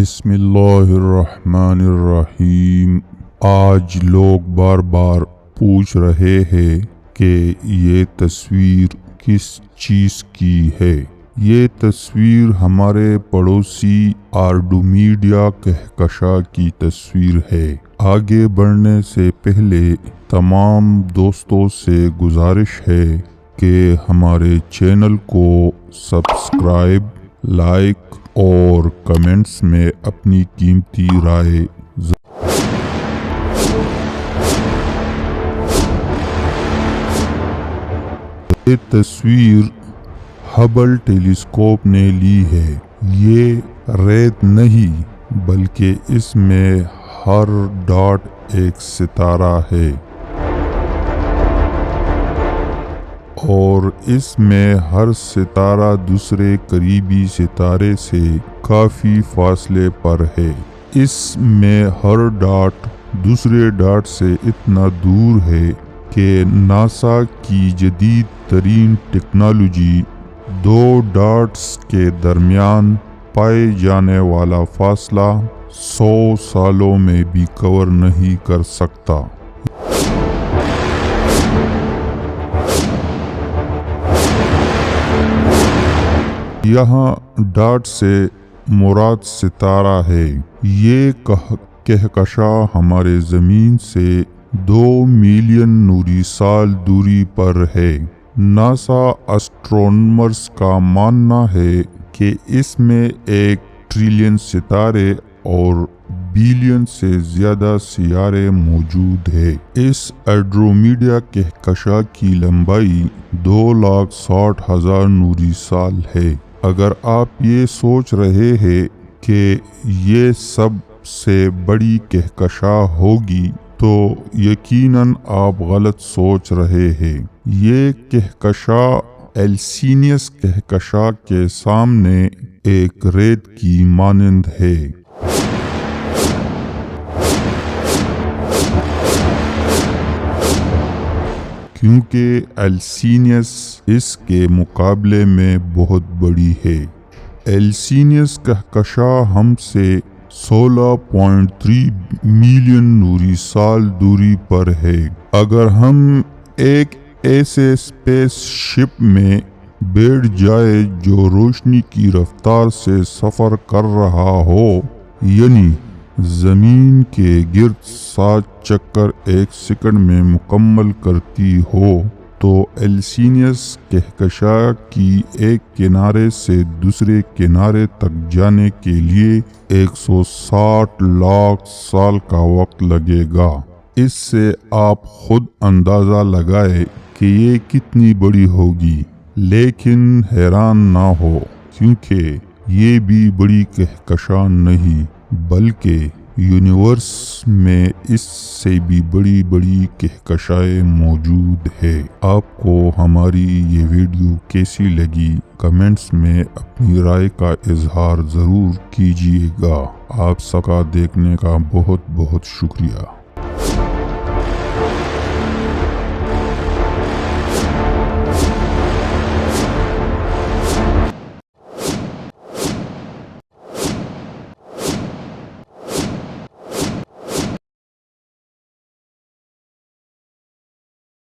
بسم اللہ الرحمن الرحیم۔ آج لوگ بار بار پوچھ رہے ہیں کہ یہ تصویر کس چیز کی ہے۔ یہ تصویر ہمارے پڑوسی آرڈومیڈیا کہکشاں کی تصویر ہے۔ آگے بڑھنے سے پہلے تمام دوستوں سے گزارش ہے کہ ہمارے چینل کو سبسکرائب، لائک اور کمنٹس میں اپنی قیمتی رائے یہ تصویر ہبل ٹیلیسکوپ نے لی ہے۔ یہ ریت نہیں بلکہ اس میں ہر ڈاٹ ایک ستارہ ہے اور اس میں ہر ستارہ دوسرے قریبی ستارے سے کافی فاصلے پر ہے۔ اس میں ہر ڈاٹ دوسرے ڈاٹ سے اتنا دور ہے کہ ناسا کی جدید ترین ٹیکنالوجی دو ڈاٹس کے درمیان پائے جانے والا فاصلہ 100 سالوں میں بھی کور نہیں کر سکتا۔ یہاں ڈاٹ سے مراد ستارہ ہے۔ یہ کہکشاں ہمارے زمین سے 2 ملین نوری سال دوری پر ہے۔ ناسا اسٹرونامرز کا ماننا ہے کہ اس میں 1 ٹریلین ستارے اور بلین سے زیادہ سیارے موجود ہیں۔ اس آرڈومیڈیا کہکشاں کی لمبائی 2,60,000 نوری سال ہے۔ اگر آپ یہ سوچ رہے ہیں کہ یہ سب سے بڑی کہکشاں ہوگی تو یقیناً آپ غلط سوچ رہے ہیں۔ یہ کہکشاں ایلسینیس کہکشاں کے سامنے ایک ریت کی مانند ہے۔ کیونکہ ایلسینیس اس کے مقابلے میں بہت بڑی ہے۔ ایلسینیس کہکشاں ہم سے 16.3 ملین نوری سال دوری پر ہے۔ اگر ہم ایک ایسے اسپیس شپ میں بیٹھ جائے جو روشنی کی رفتار سے سفر کر رہا ہو، یعنی زمین کے گرد 7 چکر 1 سیکنڈ میں مکمل کرتی ہو، تو ایلسینیس کہکشاں کی ایک کنارے سے دوسرے کنارے تک جانے کے لیے 160 لاکھ سال کا وقت لگے گا۔ اس سے آپ خود اندازہ لگائیں کہ یہ کتنی بڑی ہوگی، لیکن حیران نہ ہو کیونکہ یہ بھی بڑی کہکشاں نہیں بلکہ یونیورس میں اس سے بھی بڑی کہکشائیں موجود ہے۔ آپ کو ہماری یہ ویڈیو کیسی لگی؟ کمنٹس میں اپنی رائے کا اظہار ضرور کیجیے گا۔ آپ سب کا دیکھنے کا بہت شکریہ۔